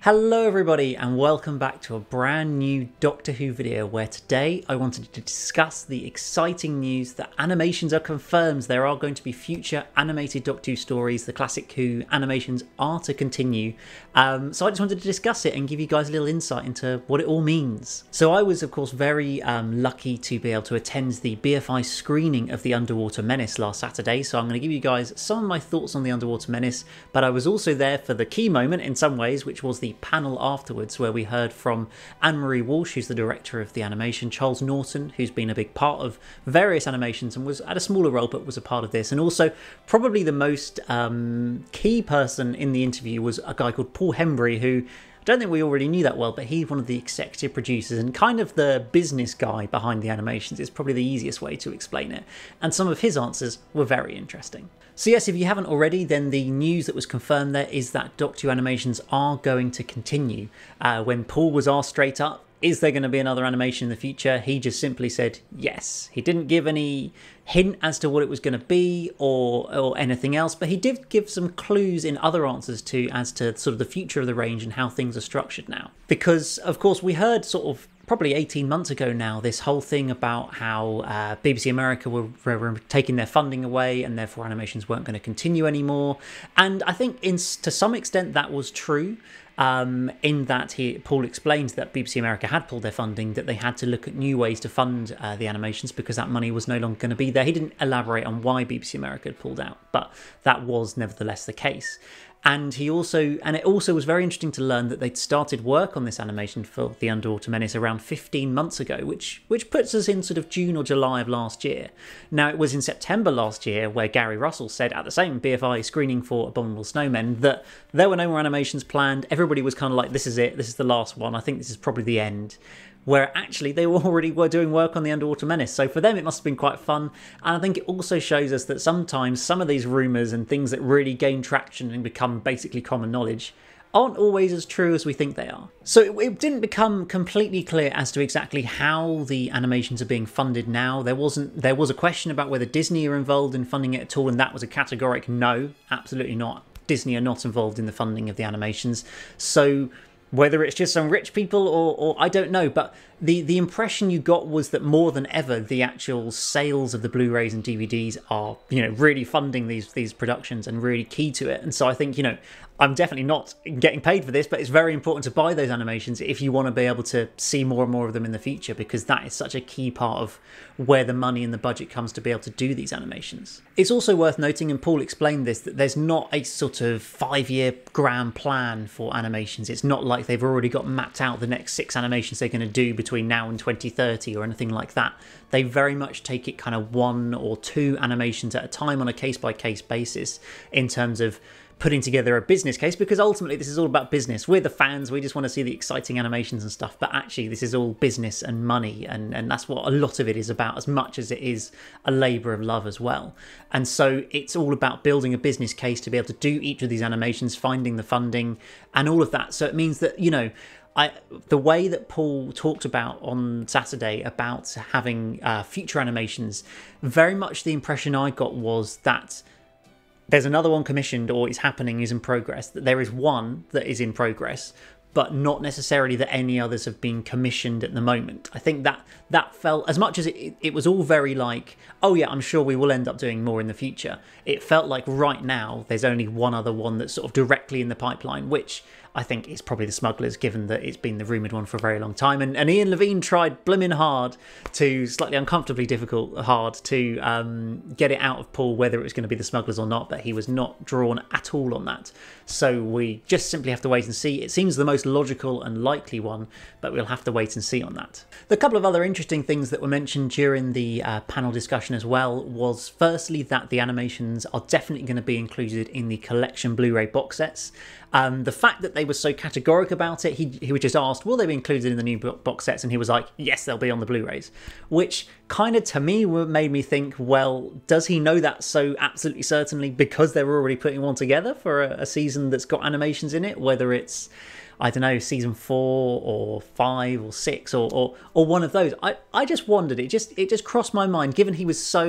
Hello everybody and welcome back to a brand new Doctor Who video where today I wanted to discuss the exciting news that animations are confirmed. There are going to be future animated Doctor Who stories. The classic Who animations are to continue. So I just wanted to discuss it and give you guys a little insight into what it all means. So I was of course very lucky to be able to attend the BFI screening of the Underwater Menace last Saturday. So I'm going to give you guys some of my thoughts on the Underwater Menace, but I was also there for the key moment in some ways, which was the panel afterwards where we heard from Anne-Marie Walsh, who's the director of the animation, Charles Norton, who's been a big part of various animations and was at a smaller role but was a part of this, and also probably the most key person in the interview was a guy called Paul Hembry, who I don't think we already knew that well, but he's one of the executive producers and kind of the business guy behind the animations. It's probably the easiest way to explain it. And some of his answers were very interesting. So yes, if you haven't already, then the news that was confirmed there is that Doctor Who animations are going to continue. When Paul was asked straight up, is there going to be another animation in the future? He just simply said yes. He didn't give any hint as to what it was going to be or anything else, but he did give some clues in other answers as to sort of the future of the range and how things are structured now. Because, of course, we heard sort of probably 18 months ago now, this whole thing about how BBC America were taking their funding away and therefore animations weren't going to continue anymore. And I think to some extent that was true. In that Paul explained that BBC America had pulled their funding, that they had to look at new ways to fund the animations because that money was no longer going to be there. He didn't elaborate on why BBC America had pulled out, but that was nevertheless the case. And it also was very interesting to learn that they'd started work on this animation for the Underwater Menace around 15 months ago, which puts us in sort of June or July of last year. Now, it was in September last year where Gary Russell said at the same BFI screening for Abominable Snowmen that there were no more animations planned. Everybody was kind of like, this is it, this is the last one, I think this is probably the end. Where actually they were doing work on the Underwater Menace. So for them it must have been quite fun. And I think it also shows us that sometimes some of these rumours and things that really gain traction and become basically common knowledge aren't always as true as we think they are. So it didn't become completely clear as to exactly how the animations are being funded now. There was a question about whether Disney are involved in funding it at all, and that was a categoric no, absolutely not. Disney are not involved in the funding of the animations. So whether it's just some rich people or I don't know, but the impression you got was that more than ever the actual sales of the Blu-rays and DVDs are, really funding these productions and really key to it. And so I think, I'm definitely not getting paid for this, but it's very important to buy those animations if you want to be able to see more and more of them in the future, because that is such a key part of where the money and the budget comes to be able to do these animations. It's also worth noting, and Paul explained this, that there's not a sort of 5-year grand plan for animations. It's not like they've already got mapped out the next 6 animations they're going to do between now and 2030 or anything like that. They very much take it kind of 1 or 2 animations at a time on a case-by-case basis in terms of putting together a business case, because ultimately this is all about business. We're the fans, we just want to see the exciting animations and stuff, but actually this is all business and money, and that's what a lot of it is about, as much as it is a labour of love as well. And so it's all about building a business case to be able to do each of these animations, finding the funding and all of that. So it means that, the way that Paul talked about on Saturday about having future animations, very much the impression I got was that there's another one commissioned or is happening, is in progress, that there is one that is in progress, but not necessarily that any others have been commissioned at the moment. I think that felt, as much as it was all very like, oh yeah, I'm sure we will end up doing more in the future, it felt like right now there's only one other one that's sort of directly in the pipeline, which I think is probably the Smugglers, given that it's been the rumoured one for a very long time. And Ian Levine tried blimmin' hard slightly uncomfortably hard to get it out of Paul whether it was going to be the Smugglers or not, but he was not drawn at all on that. So we just simply have to wait and see. It seems the most logical and likely one, but we'll have to wait and see on that. The couple of other interesting things that were mentioned during the panel discussion as well was firstly that the animations are definitely going to be included in the collection Blu-ray box sets. The fact that they were so categoric about it, he was just asked, will they be included in the new box sets? And he was like, yes, they'll be on the Blu-rays. Which kind of, to me, made me think, well, does he know that so absolutely certainly because they're already putting one together for a season that's got animations in it, whether it's, I don't know, season 4 or 5 or 6 or one of those. I just wondered, it just crossed my mind, given he was so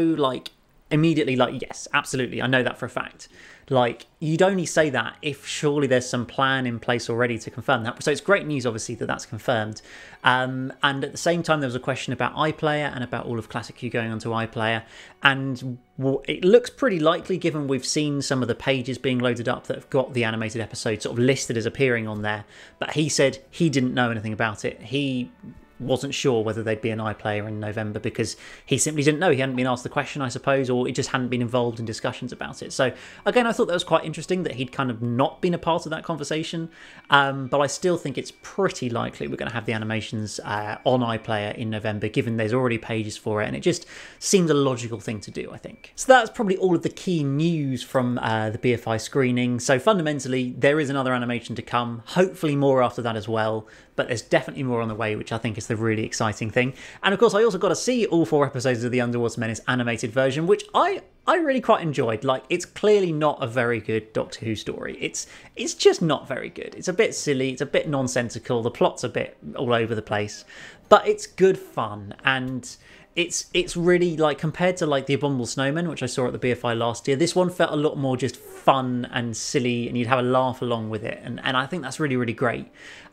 immediately like, yes, absolutely, I know that for a fact. Like, you'd only say that if surely there's some plan in place already to confirm that. So it's great news, obviously, that that's confirmed. And at the same time, there was a question about iPlayer and about all of Classic Q going onto iPlayer. And it looks pretty likely, given we've seen some of the pages being loaded up that have got the animated episode sort of listed as appearing on there. But he said he didn't know anything about it. He wasn't sure whether they'd be an iPlayer in November because he simply didn't know. He hadn't been asked the question, I suppose, or he just hadn't been involved in discussions about it. So again, I thought that was quite interesting that he'd kind of not been a part of that conversation. But I still think it's pretty likely we're going to have the animations on iPlayer in November, given there's already pages for it, and it just seemed a logical thing to do, I think. So that's probably all of the key news from the BFI screening. So fundamentally, there is another animation to come, hopefully more after that as well, but there's definitely more on the way, which I think is the really exciting thing. And of course, I also got to see all 4 episodes of the Underwater Menace animated version, which I really quite enjoyed. Like, it's clearly not a very good Doctor Who story. It's just not very good. It's a bit silly, it's a bit nonsensical, the plot's a bit all over the place, but it's good fun, and it's really, like, compared to like the Abominable Snowman, which I saw at the BFI last year, this one felt a lot more just fun and silly, and you'd have a laugh along with it, and I think that's really, really great.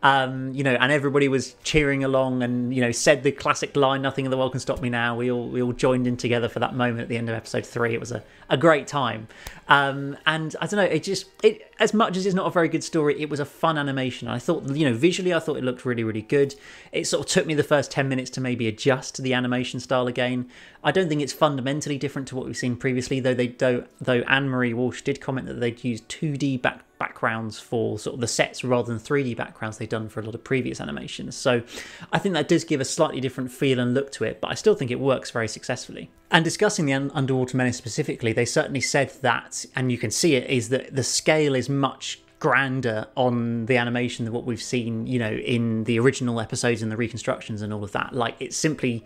You know, and everybody was cheering along and, you know, said the classic line, "Nothing in the world can stop me now." We all joined in together for that moment at the end of episode 3. It was a great time. And I don't know, it as much as it's not a very good story, it was a fun animation. I thought, you know, visually I thought it looked really, really good. It sort of took me the first 10 minutes to maybe adjust to the animation style again. I don't think it's fundamentally different to what we've seen previously, though Anne-Marie Walsh did comment that they'd used 2D backgrounds for sort of the sets rather than 3D backgrounds they've done for a lot of previous animations. So I think that does give a slightly different feel and look to it, but I still think it works very successfully. And discussing the Underwater Menace specifically, they certainly said that, and you can see it, is that the scale is much grander on the animation than what we've seen, you know, in the original episodes and the reconstructions and all of that. Like, it's simply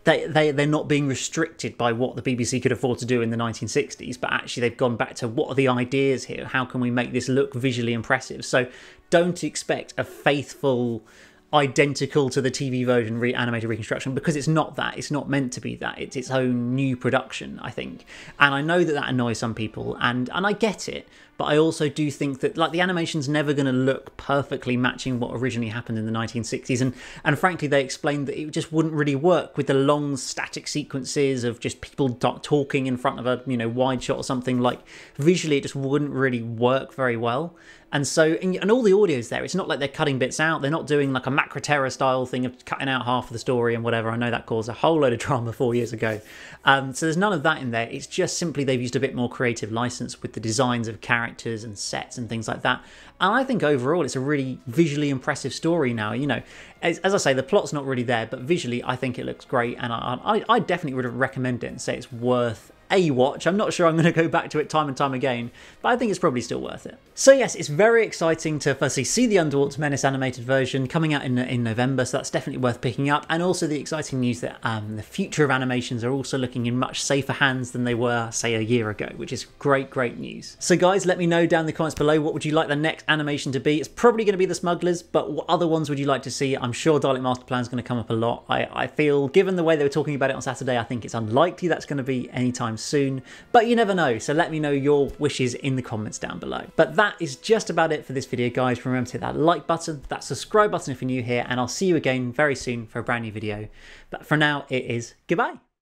they're not being restricted by what the BBC could afford to do in the 1960s, but actually they've gone back to what are the ideas here? How can we make this look visually impressive? So don't expect a faithful, identical to the TV version animated reconstruction, because it's not that. It's not meant to be that. It's its own new production, I think. And I know that that annoys some people, and I get it, but I also do think that, like, the animation's never going to look perfectly matching what originally happened in the 1960s, and frankly they explained that it just wouldn't really work with the long static sequences of just people talking in front of a, you know, wide shot or something. Like, visually it just wouldn't really work very well. And so, and all the audio's there. It's not like they're cutting bits out. They're not doing like a Macra Terror style thing of cutting out half of the story and whatever. I know that caused a whole load of drama 4 years ago. So there's none of that in there. It's just simply they've used a bit more creative license with the designs of characters and sets and things like that. And I think overall it's a really visually impressive story now. You know, as I say, the plot's not really there, but visually I think it looks great, and I definitely would recommend it and say it's worth a watch. I'm not sure I'm going to go back to it time and time again, but I think it's probably still worth it. So yes, it's very exciting to firstly see the Underwater Menace animated version coming out in November, so that's definitely worth picking up. And also the exciting news that the future of animations are also looking in much safer hands than they were, say, a year ago, which is great news. So guys, let me know down in the comments below, what would you like the next animation to be? It's probably going to be the Smugglers, but what other ones would you like to see? I'm sure Dalek Master Plan is going to come up a lot. I feel, given the way they were talking about it on Saturday, I think it's unlikely that's going to be anytime soon, but you never know, so let me know your wishes in the comments down below. But that is just about it for this video, guys. Remember to hit that like button, that subscribe button if you're new here, and I'll see you again very soon for a brand new video. But for now, it is goodbye.